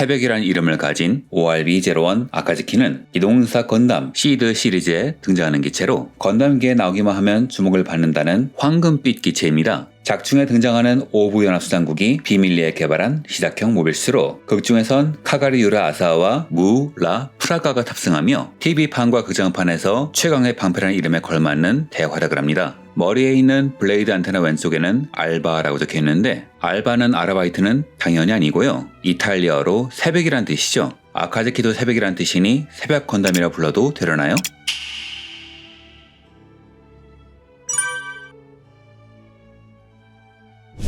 새벽이라는 이름을 가진 ORB-01 아카즈키는 기동사 건담 시드 시리즈에 등장하는 기체로 건담기에 나오기만 하면 주목을 받는다는 황금빛 기체입니다. 작중에 등장하는 오부 연합수장국이 비밀리에 개발한 시작형 모빌스로 극중에선 카가리 유라 아사와 무, 라, 프라가가 탑승하며 TV판과 극장판에서 최강의 방패라는 이름에 걸맞는 대활약을 합니다. 머리에 있는 블레이드 안테나 왼쪽에는 알바라고 적혀있는데 알바는 아르바이트는 당연히 아니고요. 이탈리아어로 새벽이란 뜻이죠. 아카즈키도 새벽이란 뜻이니 새벽 건담이라 불러도 되려나요?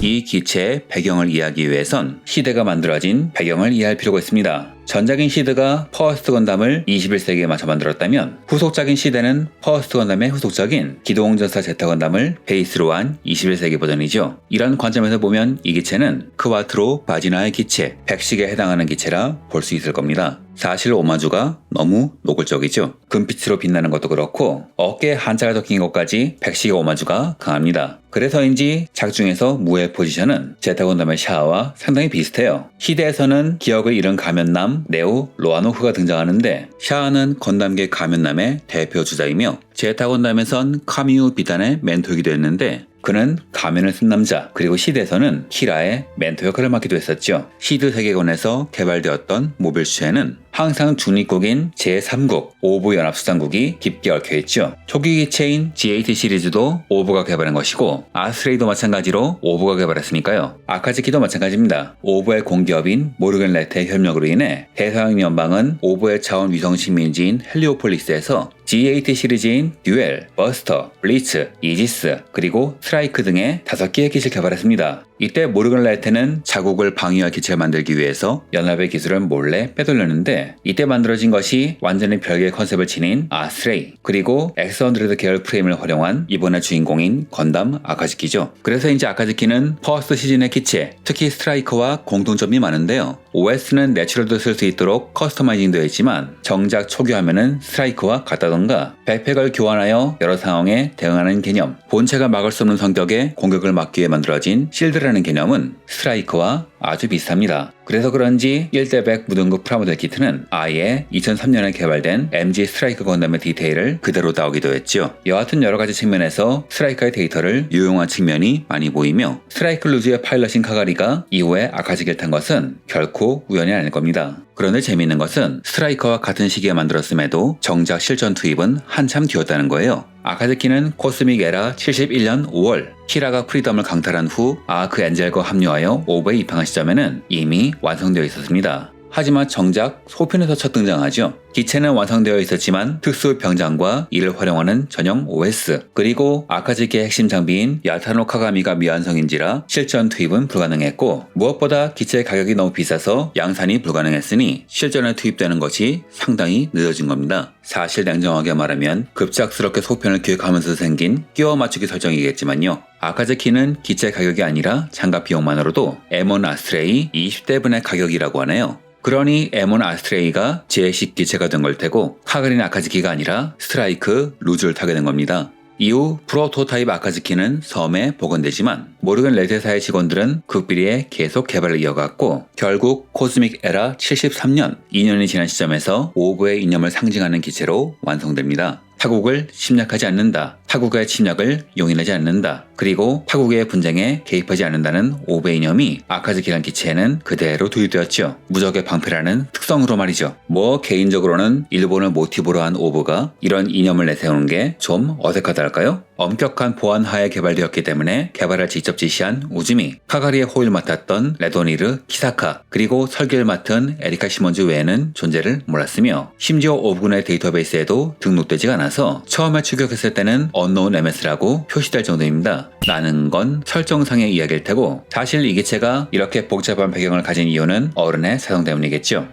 이 기체의 배경을 이해하기 위해선 시드가 만들어진 배경을 이해할 필요가 있습니다. 전작인 시드가 퍼스트 건담을 21세기에 맞춰 만들었다면 후속작인 시드는 퍼스트 건담의 후속작인 기동전사 제타 건담을 베이스로 한 21세기 버전이죠. 이런 관점에서 보면 이 기체는 크와트로 바지나의 기체, 백식에 해당하는 기체라 볼 수 있을 겁니다. 사실 오마주가 너무 노골적이죠. 금빛으로 빛나는 것도 그렇고 어깨에 한자가 적힌 것까지 백식의 오마주가 강합니다. 그래서인지 작중에서 무의 포지션은 제타 건담의 샤아와 상당히 비슷해요. 시대에서는 기억을 잃은 가면남 네오 로아노프가 등장하는데 샤아는 건담계 가면남의 대표 주자이며 제타 건담에선 카미우 비단의 멘토이기도 했는데 그는 가면을 쓴 남자, 그리고 시드에서는 키라의 멘토 역할을 맡기도 했었죠. 시드 세계관에서 개발되었던 모빌 수에는 항상 중립국인 제3국 오부 연합수장국이 깊게 얽혀있죠. 초기 기체인 G8 시리즈도 오부가 개발한 것이고 아스레이도 마찬가지로 오부가 개발했으니까요. 아카즈키도 마찬가지입니다. 오부의 공기업인 모르겐 레트의 협력으로 인해 대서양 연방은 오부의 차원 위성 식민지인 헬리오폴리스에서 G8 시리즈인 듀엘, 버스터, 블리츠, 이지스, 그리고 스트라이크 등의 5개의 기체를 개발했습니다. 이때 모르겐 레트는 자국을 방위할 기체를 만들기 위해서 연합의 기술을 몰래 빼돌렸는데 이때 만들어진 것이 완전히 별개의 컨셉을 지닌 아스레이, 그리고 X100 계열 프레임을 활용한 이번의 주인공인 건담 아카즈키죠. 그래서 이제 아카즈키는 퍼스트 시즌의 기체, 특히 스트라이커와 공통점이 많은데요. OS는 내추럴도 쓸 수 있도록 커스터마이징 되어 있지만 정작 초기 화면은 스트라이커와 같다던가 백팩을 교환하여 여러 상황에 대응하는 개념, 본체가 막을 수 없는 성격의 공격을 막기 위해 만들어진 실드라는 개념은 스트라이커와 아주 비슷합니다. 그래서 그런지 1대100 무등급 프라모델 키트는 아예 2003년에 개발된 MG 스트라이커 건담의 디테일을 그대로 따오기도 했죠. 여하튼 여러가지 측면에서 스트라이커의 데이터를 유용한 측면이 많이 보이며 스트라이커 루즈의 파일럿인 카가리가 이후에 아카즈키를 탄 것은 결코 우연이 아닐 겁니다. 그런데 재미있는 것은 스트라이커와 같은 시기에 만들었음에도 정작 실전 투입은 한참 뒤였다는 거예요. 아카즈키는 코스믹 에라 71년 5월 키라가 프리덤을 강탈한 후 아크 엔젤과 합류하여 오브에 입항한 시점에는 이미 완성되어 있었습니다. 하지만 정작 소편에서 첫 등장하죠. 기체는 완성되어 있었지만 특수 병장과 이를 활용하는 전용 OS, 그리고 아카즈키의 핵심 장비인 야타노 카가미가 미완성인지라 실전 투입은 불가능했고 무엇보다 기체의 가격이 너무 비싸서 양산이 불가능했으니 실전에 투입되는 것이 상당히 늦어진 겁니다. 사실 냉정하게 말하면 급작스럽게 소편을 기획하면서 생긴 끼워 맞추기 설정이겠지만요. 아카즈키는 기체 가격이 아니라 장갑 비용만으로도 M1 아스트레이 20대 분의 가격이라고 하네요. 그러니 M1 아스트레이가 제식 기체가 된 걸 테고 카가린 아카즈키가 아니라 스트라이크 루즈를 타게 된 겁니다. 이후 프로토타입 아카즈키는 섬에 복원되지만 모르겐 레테사의 직원들은 극비리에 계속 개발을 이어갔고 결국 코스믹 에라 73년 2년이 지난 시점에서 오브의 이념을 상징하는 기체로 완성됩니다. 타국을 침략하지 않는다. 타국의 침략을 용인하지 않는다. 그리고 타국의 분쟁에 개입하지 않는다는 오브의 이념이 아카즈키란 기체에는 그대로 도입되었죠. 무적의 방패라는 특성으로 말이죠. 개인적으로는 일본을 모티브로 한 오브가 이런 이념을 내세우는 게 좀 어색하달까요? 엄격한 보안 하에 개발되었기 때문에 개발을 직접 지시한 우즈미, 카가리의 호위를 맡았던 레도니르, 키사카, 그리고 설계를 맡은 에리카 시몬즈 외에는 존재를 몰랐으며 심지어 오브군의 데이터베이스에도 등록되지가 않아서 처음에 추격했을 때는 언노운 MS라고 표시될 정도입니다. 라는 건 설정상의 이야기일 테고 사실 이 기체가 이렇게 복잡한 배경을 가진 이유는 어른의 사정 때문이겠죠.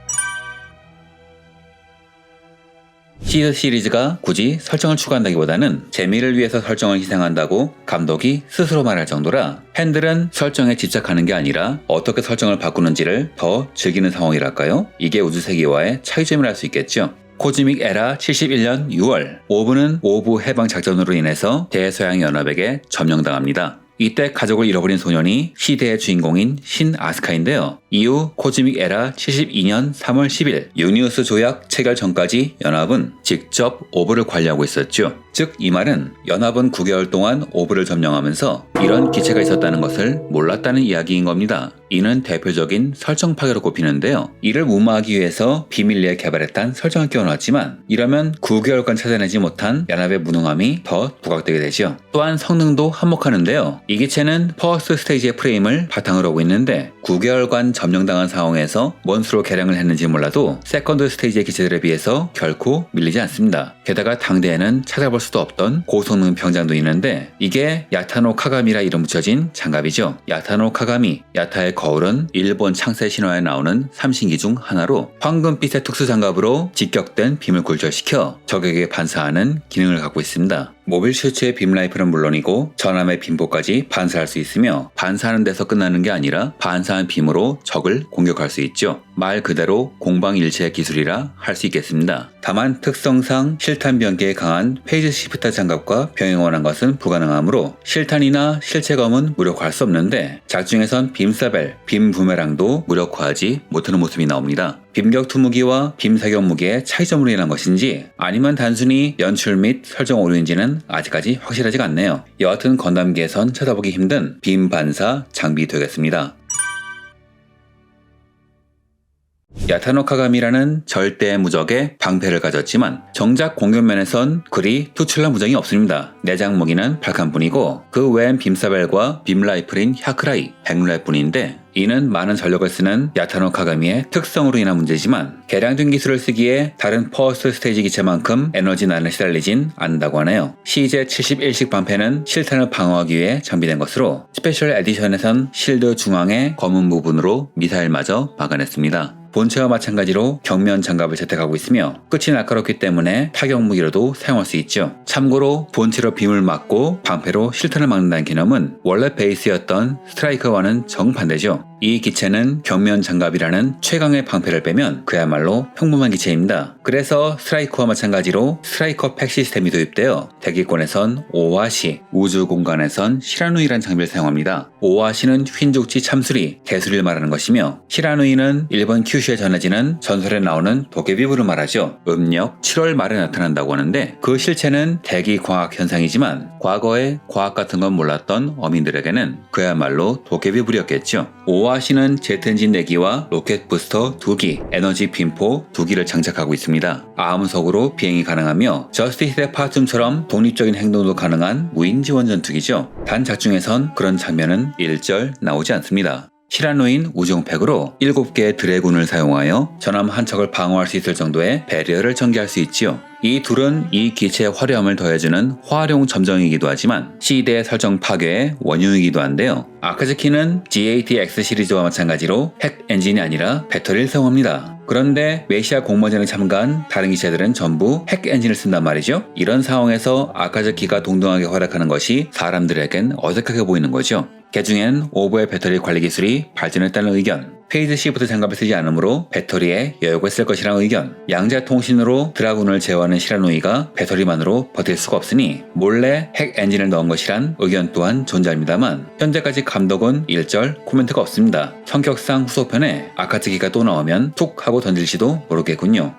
시드 시리즈가 굳이 설정을 추가한다기보다는 재미를 위해서 설정을 희생한다고 감독이 스스로 말할 정도라 팬들은 설정에 집착하는 게 아니라 어떻게 설정을 바꾸는지를 더 즐기는 상황이랄까요? 이게 우주세계와의 차이점이라 할 수 있겠죠. 코스믹 에라 71년 6월 오브는 오브 해방 작전으로 인해서 대서양 연합에게 점령당합니다. 이때 가족을 잃어버린 소년이 시대의 주인공인 신 아스카인데요. 이후 코즈믹 에라 72년 3월 10일 유니우스 조약 체결 전까지 연합은 직접 오브를 관리하고 있었죠. 즉 이 말은 연합은 9개월 동안 오브를 점령하면서 이런 기체가 있었다는 것을 몰랐다는 이야기인 겁니다. 이는 대표적인 설정 파괴로 꼽히는데요. 이를 무마하기 위해서 비밀리에 개발했다는 설정을 끼워놨지만 이러면 9개월간 찾아내지 못한 연합의 무능함이 더 부각되게 되죠. 또한 성능도 한몫하는데요. 이 기체는 퍼스트 스테이지의 프레임을 바탕으로 하고 있는데 9개월간 점령당한 상황에서 뭔 수로 개량을 했는지 몰라도 세컨드 스테이지의 기체들에 비해서 결코 밀리지 않습니다. 게다가 당대에는 찾아볼 수도 없던 고성능 병장도 있는데 이게 야타노 카가미라 이름 붙여진 장갑이죠. 야타노 카가미, 야타의 거울은 일본 창세 신화에 나오는 삼신기 중 하나로 황금빛의 특수 장갑으로 직격된 빔을 굴절시켜 적에게 반사하는 기능을 갖고 있습니다. 모빌 슈츠의 빔 라이플은 물론이고 전함의 빔포까지 반사할 수 있으며 반사하는 데서 끝나는 게 아니라 반사한 빔으로 적을 공격할 수 있죠. 말 그대로 공방일체의 기술이라 할 수 있겠습니다. 다만 특성상 실탄 변기에 강한 페이즈 시프터 장갑과 병행원한 것은 불가능하므로 실탄이나 실체검은 무력화할 수 없는데 작중에선 빔사벨, 빔 부메랑도 무력화하지 못하는 모습이 나옵니다. 빔격 투무기와 빔 사격 무기의 차이점으로 인한 것인지 아니면 단순히 연출 및 설정 오류인지는 아직까지 확실하지가 않네요. 여하튼 건담기에선 쳐다보기 힘든 빔 반사 장비 되겠습니다. 야타노 카가미라는 절대 무적의 방패를 가졌지만 정작 공격면에선 그리 투출한 무장이 없습니다. 내장 무기는 발칸뿐이고 그 외엔 빔사벨과 빔라이플인 샤크라이, 백라이뿐인데 이는 많은 전력을 쓰는 야타노 카가미의 특성으로 인한 문제지만 개량된 기술을 쓰기에 다른 퍼스트 스테이지 기체만큼 에너지난에 시달리진 않는다고 하네요. CJ 71식 방패는 실탄을 방어하기 위해 장비된 것으로 스페셜 에디션에선 실드 중앙의 검은 부분으로 미사일마저 막아냈습니다. 본체와 마찬가지로 격면 장갑을 채택하고 있으며 끝이 날카롭기 때문에 타격 무기로도 사용할 수 있죠. 참고로 본체로 빔을 막고 방패로 실탄을 막는다는 개념은 원래 베이스였던 스트라이커와는 정반대죠. 이 기체는 격면 장갑이라는 최강의 방패를 빼면 그야말로 평범한 기체입니다. 그래서 스트라이커와 마찬가지로 스트라이커 팩 시스템이 도입되어 대기권에선 오와시, 우주 공간에선 시라누이란 장비를 사용합니다. 오와시는 휜족지 참수리, 개수리를 말하는 것이며 시라누이는 일본 큐슈에 전해지는 전설에 나오는 도깨비부를 말하죠. 음력 7월 말에 나타난다고 하는데 그 실체는 대기 광학 현상이지만 과거에 과학 같은 건 몰랐던 어민들에게는 그야말로 도깨비불이었겠죠. 오와시는 제트 엔진 4기와 로켓 부스터 2기, 에너지 빔포 2기를 장착하고 있습니다. 아음속으로 비행이 가능하며 저스티스의 파툼처럼 독립적인 행동도 가능한 무인 지원 전투기죠. 단 작중에선 그런 장면은 일절 나오지 않습니다. 시라누인 우주용팩으로 7개의 드래곤을 사용하여 전함 한 척을 방어할 수 있을 정도의 배리어를 전개할 수 있지요. 이 둘은 이 기체의 화려함을 더해주는 화룡 점정이기도 하지만 C대의 설정 파괴의 원흉이기도 한데요. 아카즈키는 GAT-X 시리즈와 마찬가지로 핵 엔진이 아니라 배터리를 사용합니다. 그런데 메시아 공모전에 참가한 다른 기체들은 전부 핵 엔진을 쓴단 말이죠. 이런 상황에서 아카즈키가 동등하게 활약하는 것이 사람들에겐 어색하게 보이는 거죠. 개중엔 오버의 배터리 관리 기술이 발전했다는 의견, 페이즈 시프트 장갑을 쓰지 않으므로 배터리에 여유가 있을 것이라는 의견, 양자 통신으로 드라군을 제어하는 시라누이가 배터리만으로 버틸 수가 없으니 몰래 핵 엔진을 넣은 것이란 의견 또한 존재합니다만 현재까지 감독은 일절 코멘트가 없습니다. 성격상 후속편에 아카츠키가 또 나오면 툭 하고 던질지도 모르겠군요.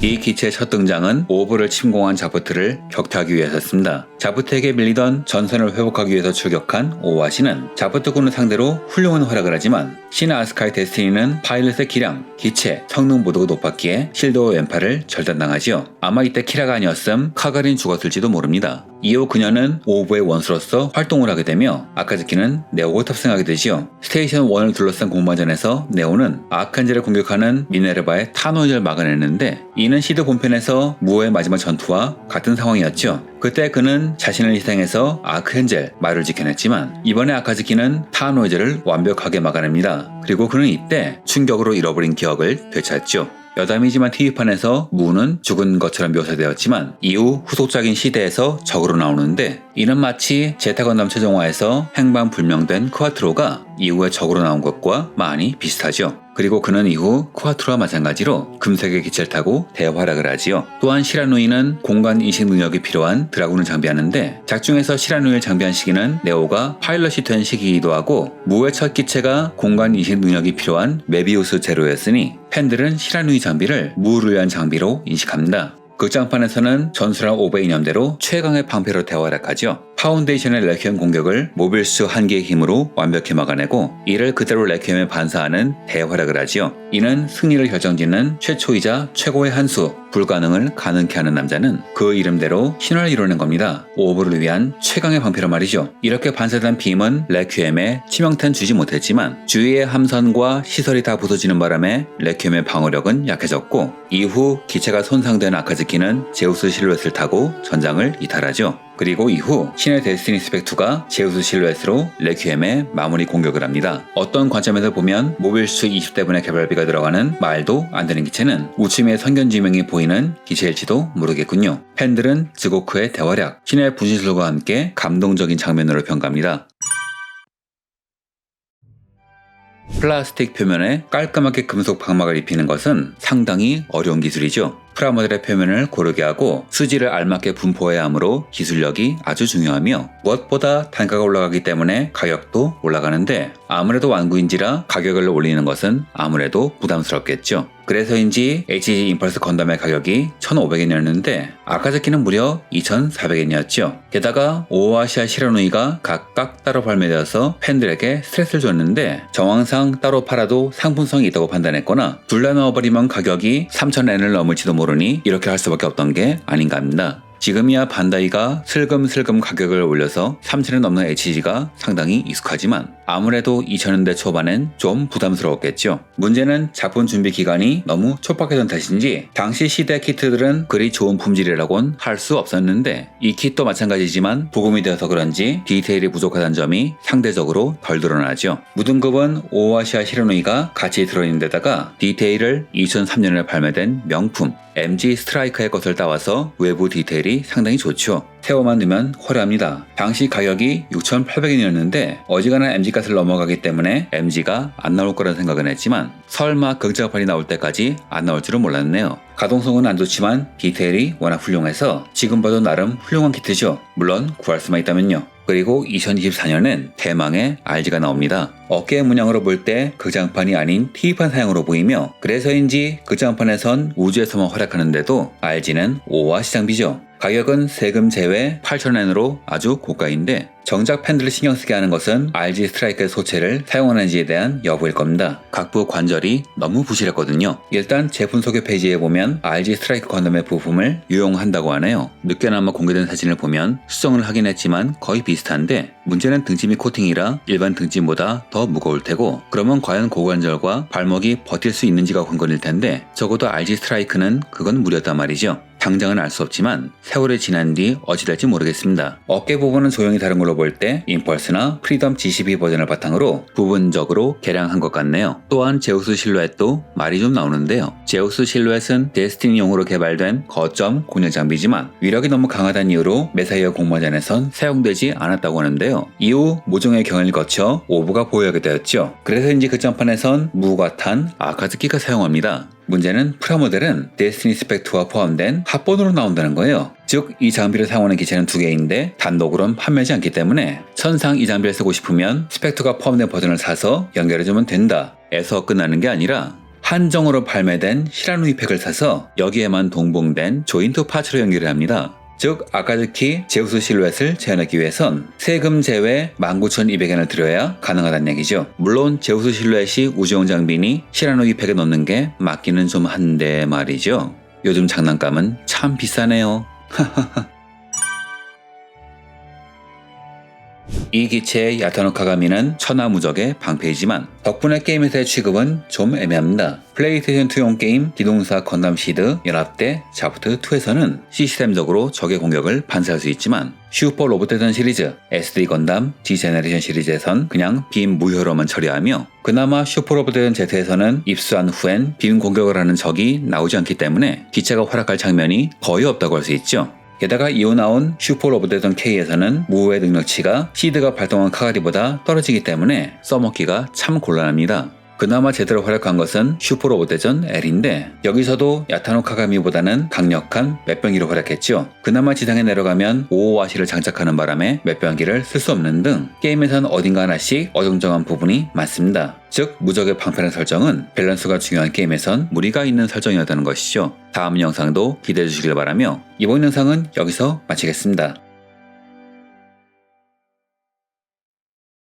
이 기체의 첫 등장은 오브를 침공한 자부트를 격퇴하기 위해서였습니다. 자부트에게 밀리던 전선을 회복하기 위해서 출격한 오와시는 자부트군을 상대로 훌륭한 활약을 하지만 신 아스카의 데스티니는 파일럿의 기량, 기체, 성능 모두가 높았기에 실드와 왼팔을 절단당하지요. 아마 이때 키라가 아니었음 카가린 죽었을지도 모릅니다. 이후 그녀는 오브의 원수로서 활동을 하게 되며 아카즈키는 네오가 탑승하게 되지요. 스테이션 1을 둘러싼 공방전에서 네오는 아칸젤을 공격하는 미네르바의 타노이를 막아냈는데 이는 시드 본편에서 무어의 마지막 전투와 같은 상황이었죠. 그때 그는 자신을 희생해서 아크헨젤 말을 지켜냈지만 이번에 아카즈키는 타노이즈를 완벽하게 막아냅니다. 그리고 그는 이때 충격으로 잃어버린 기억을 되찾죠. 여담이지만 TV판에서 무는 죽은 것처럼 묘사되었지만 이후 후속작인 시대에서 적으로 나오는데 이는 마치 제타 건담 최종화에서 행방불명된 크와트로가 이후에 적으로 나온 것과 많이 비슷하죠. 그리고 그는 이후 크와트로와 마찬가지로 금색의 기체를 타고 대활약을 하지요. 또한 시라누이는 공간 인식 능력이 필요한 드라군을 장비하는데 작중에서 시라누이를 장비한 시기는 네오가 파일럿이 된 시기이기도 하고 무의 첫 기체가 공간 인식 능력이 필요한 메비우스 제로였으니 팬들은 시라누이 장비를 무를 위한 장비로 인식합니다. 극장판에서는 전술한 오베 이념대로 최강의 방패로 대활약하죠. 파운데이션의 레퀴엠 공격을 모빌스 한 개의 힘으로 완벽히 막아내고 이를 그대로 레퀴엠에 반사하는 대활약을 하지요. 이는 승리를 결정짓는 최초이자 최고의 한 수, 불가능을 가능케 하는 남자는 그 이름대로 신화를 이뤄낸 겁니다. 오버를 위한 최강의 방패로 말이죠. 이렇게 반사된 빔은 레퀴엠에 치명타는 주지 못했지만 주위의 함선과 시설이 다 부서지는 바람에 레퀴엠의 방어력은 약해졌고 이후 기체가 손상된 아카즈키는 제우스 실루엣을 타고 전장을 이탈하죠. 그리고 이후 신의 데스티니 스펙2가 제우스 실루엣으로 레퀴엠에 마무리 공격을 합니다. 어떤 관점에서 보면 모빌스 20대분의 개발비가 들어가는 말도 안 되는 기체는 우츠미의 선견지명이 보이는 기체일지도 모르겠군요. 팬들은 즈고크의 대활약, 신의 분신술과 함께 감동적인 장면으로 평가합니다. 플라스틱 표면에 깔끔하게 금속 방막을 입히는 것은 상당히 어려운 기술이죠. 프라모델의 표면을 고르게 하고 수지를 알맞게 분포해야 하므로 기술력이 아주 중요하며 무엇보다 단가가 올라가기 때문에 가격도 올라가는데 아무래도 완구인지라 가격을 올리는 것은 아무래도 부담스럽겠죠. 그래서인지 HG 임펄스 건담의 가격이 1,500엔이었는데 아카즈키는 무려 2,400엔이었죠. 게다가 오아시아 시라누이가 각각 따로 발매되어서 팬들에게 스트레스를 줬는데 정황상 따로 팔아도 상품성이 있다고 판단했거나 둘 다 넣어버리면 가격이 3,000엔을 넘을지도 모르니 이렇게 할 수밖에 없던 게 아닌가 합니다. 지금이야 반다이가 슬금슬금 가격을 올려서 3,000엔 넘는 HG가 상당히 익숙하지만 아무래도 2000년대 초반엔 좀 부담스러웠겠죠. 문제는 작품 준비 기간이 너무 촉박했던 탓인지 당시 시대 키트들은 그리 좋은 품질이라곤 할 수 없었는데 이 킷도 마찬가지지만 부금이 되어서 그런지 디테일이 부족하다는 점이 상대적으로 덜 드러나죠. 무등급은 오아시아 시라누이가 같이 들어있는 데다가 디테일을 2003년에 발매된 명품 MG 스트라이커의 것을 따와서 외부 디테일이 상당히 좋죠. 세워만 두면 화려합니다. 당시 가격이 6,800엔이었는데 어지간한 MG값을 넘어가기 때문에 MG가 안 나올 거라는 생각은 했지만 설마 극장판이 나올 때까지 안 나올 줄은 몰랐네요. 가동성은 안 좋지만 디테일이 워낙 훌륭해서 지금 봐도 나름 훌륭한 키트죠. 물론 구할 수만 있다면요. 그리고 2024년엔 대망의 RG가 나옵니다. 어깨 문양으로 볼 때 극장판이 아닌 TV판 사양으로 보이며 그래서인지 극장판에선 우주에서만 활약하는데도 RG는 오아시 장비죠. 가격은 세금 제외 8,000엔으로 아주 고가인데 정작 팬들을 신경쓰게 하는 것은 RG 스트라이크의 소체를 사용하는지에 대한 여부일 겁니다. 각부 관절이 너무 부실했거든요. 일단 제품 소개 페이지에 보면 RG 스트라이크 건담의 부품을 유용한다고 하네요. 늦게나마 공개된 사진을 보면 수정을 하긴 했지만 거의 비슷한데 문제는 등짐이 코팅이라 일반 등짐보다 더 무거울 테고 그러면 과연 고관절과 발목이 버틸 수 있는지가 관건일 텐데 적어도 RG 스트라이크는 그건 무리였단 말이죠. 당장은 알 수 없지만 세월이 지난 뒤 어찌 될지 모르겠습니다. 어깨 부분은 조용히 다른 걸로 볼 때 임펄스나 프리덤 G12 버전을 바탕으로 부분적으로 개량한 것 같네요. 또한 제우스 실루엣도 말이 좀 나오는데요. 제우스 실루엣은 데스티니용으로 개발된 거점 공략 장비지만 위력이 너무 강하다는 이유로 메사이어 공모전에선 사용되지 않았다고 하는데요. 이후 모종의 경연을 거쳐 오브가 보유하게 되었죠. 그래서인지 극장판에선 무가 탄 아카즈키가 사용합니다. 문제는 프라모델은 데스티니 스펙2와 포함된 합본으로 나온다는 거예요. 즉 이 장비를 사용하는 기체는 두 개인데 단독으로는 판매하지 않기 때문에 천상 이 장비를 쓰고 싶으면 스펙2가 포함된 버전을 사서 연결해주면 된다 에서 끝나는 게 아니라 한정으로 발매된 시라누이 팩을 사서 여기에만 동봉된 조인트 파츠로 연결을 합니다. 즉 아카즈키 제우스 실루엣을 재현하기 위해선 세금 제외 19,200엔을 들여야 가능하다는 얘기죠. 물론 제우스 실루엣이 우주용 장비니 시라누이 팩에 넣는 게 맞기는 좀 한데 말이죠. 요즘 장난감은 참 비싸네요. 이 기체의 야타노 카가미는 천하무적의 방패이지만 덕분에 게임에서의 취급은 좀 애매합니다. 플레이스테이션2용 게임 기동사 건담 시드 연합대 자프트2에서는 시스템적으로 적의 공격을 반사할 수 있지만 슈퍼 로봇대전 시리즈 SD 건담 G제너레이션 시리즈에선 그냥 빔 무효로만 처리하며 그나마 슈퍼 로봇대전 Z에서는 입수한 후엔 빔 공격을 하는 적이 나오지 않기 때문에 기체가 활약할 장면이 거의 없다고 할 수 있죠. 게다가 이후 나온 슈퍼 로보데전 K에서는 무호의 능력치가 시드가 발동한 카가리보다 떨어지기 때문에 써먹기가 참 곤란합니다. 그나마 제대로 활약한 것은 슈퍼 로봇대전 L인데 여기서도 야타노 카가미보다는 강력한 맷병기로 활약했죠. 그나마 지상에 내려가면 5호와시를 장착하는 바람에 맷병기를 쓸 수 없는 등 게임에선 어딘가 하나씩 어정쩡한 부분이 많습니다. 즉 무적의 방패의 설정은 밸런스가 중요한 게임에선 무리가 있는 설정이었다는 것이죠. 다음 영상도 기대해 주시길 바라며 이번 영상은 여기서 마치겠습니다.